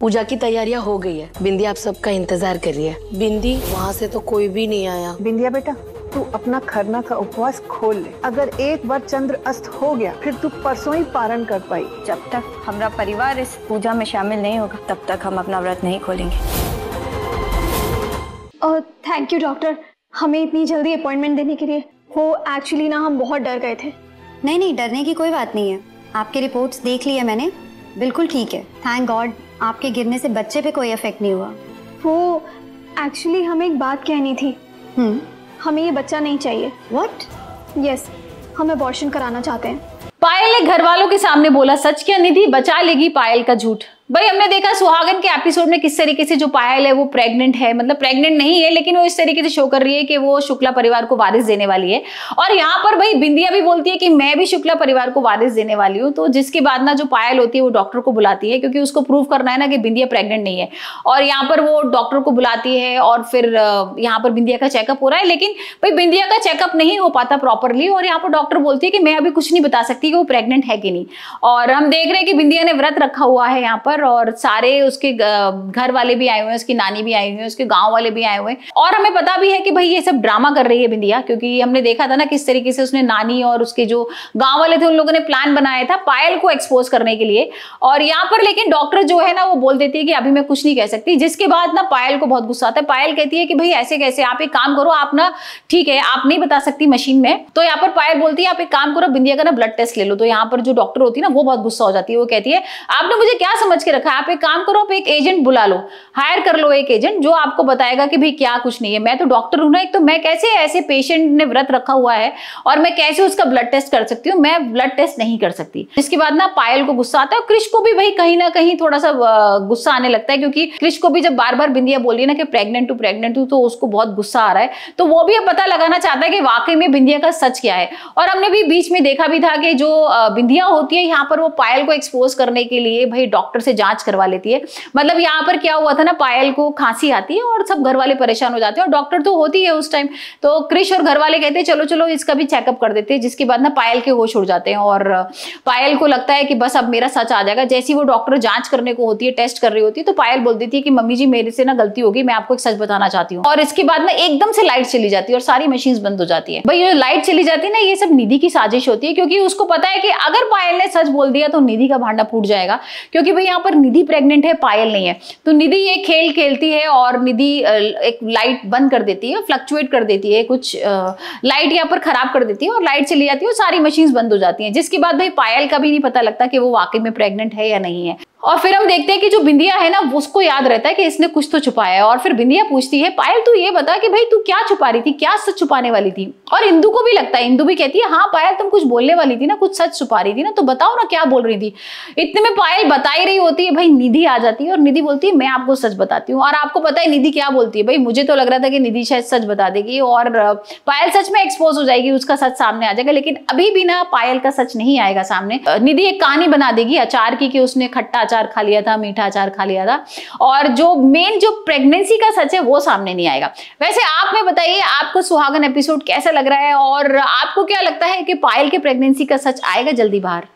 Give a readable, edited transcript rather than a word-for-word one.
पूजा की तैयारियां हो गई है। बिंदी आप सबका इंतजार कर रही है। बिंदी, वहाँ से तो कोई भी नहीं आया। बिंदिया बेटा, तू अपना खरना का उपवास खोल ले। अगर एक बार चंद्र अस्त हो गया फिर तू परसों ही पारण कर पाई। जब तक हमारा परिवार इस पूजा में शामिल नहीं होगा तब तक हम अपना व्रत नहीं खोलेंगे। थैंक यू डॉक्टर, हमें इतनी जल्दी अपॉइंटमेंट देने के लिए। वो एक्चुअली ना हम बहुत डर गए थे। नहीं, डरने की कोई बात नहीं है। आपके रिपोर्ट्स देख ली है मैंने, बिल्कुल ठीक है। थैंक गॉड आपके गिरने से बच्चे पे कोई इफेक्ट नहीं हुआ। वो एक्चुअली हमें एक बात कहनी थी। हमें ये बच्चा नहीं चाहिए। व्हाट? यस, हम अबॉर्शन कराना चाहते हैं। पायल ने घर वालों के सामने बोला सच क्या निधि बचा लेगी पायल का झूठ। भाई हमने देखा सुहागन के एपिसोड में किस तरीके से जो पायल है वो प्रेग्नेंट है, मतलब प्रेग्नेंट नहीं है लेकिन वो इस तरीके से शो कर रही है कि वो शुक्ला परिवार को वारिस देने वाली है। और यहाँ पर भाई बिंदिया भी बोलती है कि मैं भी शुक्ला परिवार को वारिस देने वाली हूँ। तो जिसके बाद ना जो पायल होती है वो डॉक्टर को बुलाती है क्योंकि उसको प्रूव करना है ना कि बिंदिया प्रेग्नेंट नहीं है। और यहाँ पर वो डॉक्टर को बुलाती है और फिर यहाँ पर बिंदिया का चेकअप हो रहा है, लेकिन भाई बिंदिया का चेकअप नहीं हो पाता प्रॉपरली। और यहाँ पर डॉक्टर बोलती है कि मैं अभी कुछ नहीं बता सकती कि वो प्रेग्नेंट है कि नहीं। और हम देख रहे हैं कि बिंदिया ने व्रत रखा हुआ है यहाँ पर, और सारे उसके घर वाले भी आए हुए हैं, उसकी नानी भी आई हुई है, उसके गांव वाले भी आए हुए हैं। और हमें पता भी है कि भाई ये सब ड्रामा कर रही है बिंदिया, क्योंकि हमने देखा था ना किस तरीके से उसने नानी और उसके जो गांव वाले थे उन लोगों ने प्लान बनाया था पायल को एक्सपोज करने के लिए। और यहाँ पर लेकिन डॉक्टर जो है ना वो बोल देती है कि अभी मैं कुछ नहीं कह सकती, जिसके बाद ना पायल को बहुत गुस्सा आता है। पायल कहती है कि भाई ऐसे कैसे, आप एक काम करो, आप ना ठीक है आप नहीं बता सकती मशीन में। तो यहाँ पर पायल बोलती है आप एक काम करो, बिंदिया का ना ब्लड टेस्ट ले लो। तो यहाँ पर जो डॉक्टर होती है ना वो बहुत गुस्सा हो जाती है। वो कहती है आपने मुझे क्या समझ के रखा है, आप एक काम करो, आप एक एजेंट बुला लो, हायर कर लो एक एजेंट जो आपको बताएगा कि भाई क्या कुछ नहीं है। मैं तो डॉक्टर हूं ना, एक तो मैं कैसे ऐसे पेशेंट ने व्रत रखा हुआ है और मैं कैसे उसका ब्लड टेस्ट कर सकती हूँ, मैं ब्लड टेस्ट नहीं कर सकती। इसके बाद ना पायल को गुस्सा आता है और क्रिश को भी भाई कहीं ना कहीं थोड़ा सा गुस्सा आने लगता है, क्योंकि क्रिश को भी जब बार बार बिंदिया बोल रही है ना कि प्रेग्नेंट हूं तो उसको बहुत गुस्सा आ रहा है। तो वो भी अब पता लगाना चाहता है कि वाकई में बिंदिया का सच क्या है। और हमने भी बीच में देखा भी था कि जो बिंदिया होती है यहाँ पर वो पायल को एक्सपोज करने के लिए भाई डॉक्टर से जांच करवा लेती है। मतलब यहाँ पर क्या हुआ था ना, पायल को खांसी आती है और सब घर वाले परेशान हो जाते हैं और डॉक्टर तो होती है उस टाइम। तो क्रिश और घर वाले कहते हैं चलो चलो इसका भी चेकअप कर देते हैं, जिसके बाद ना पायल के होश उड़ जाते हैं और पायल को लगता है कि बस अब मेरा सच आ जाएगा। जैसी वो डॉक्टर जांच करने को होती है, टेस्ट कर रही होती है, तो पायल बोल देती है कि मम्मी जी मेरे से ना गलती होगी, मैं आपको एक सच बताना चाहती हूँ। और इसके बाद ना एकदम से लाइट चली जाती है और सारी मशीन बंद हो जाती है। भाई ये लाइट चली जाती है ना, ये सब निधि की साजिश होती है, क्योंकि उसको पता है कि अगर पायल ने सच बोल दिया तो निधि का भांडा फूट जाएगा। क्योंकि भाई यहाँ पर निधि प्रेग्नेंट है, पायल नहीं है। तो निधि ये खेल खेलती है और निधि एक लाइट बंद कर देती है, फ्लक्चुएट कर देती है, कुछ लाइट यहाँ पर खराब कर देती है और लाइट चली जाती है और सारी मशीन्स बंद हो जाती हैं। जिसके बाद भाई पायल का भी नहीं पता लगता कि वो वाकई में प्रेग्नेंट है या नहीं है। और फिर हम देखते हैं कि जो बिंदिया है ना उसको याद रहता है कि इसने कुछ तो छुपाया है। और फिर बिंदिया पूछती है पायल तू ये बता कि भाई तू क्या छुपा रही थी, क्या सच छुपाने वाली थी। और इंदु को भी लगता है, इंदु भी कहती है हाँ पायल तुम कुछ बोलने वाली थी ना, कुछ सच छुपा रही थी ना, तो बताओ ना क्या बोल रही थी। इतने में पायल बता ही रही होती है, भाई निधि आ जाती है और निधि बोलती है मैं आपको सच बताती हूँ। और आपको पता है निधि क्या बोलती है, भाई मुझे तो लग रहा था कि निधि शायद सच बता देगी और पायल सच में एक्सपोज हो जाएगी, उसका सच सामने आ जाएगा। लेकिन अभी भी ना पायल का सच नहीं आएगा सामने। निधि एक कहानी बना देगी अचार की कि उसने खट्टा अचार खा लिया था, मीठा अचार खा लिया था, और जो मेन जो प्रेगनेंसी का सच है वो सामने नहीं आएगा। वैसे आप में बताइए आपको सुहागन एपिसोड कैसा लग रहा है और आपको क्या लगता है कि पायल के प्रेगनेंसी का सच आएगा जल्दी बाहर?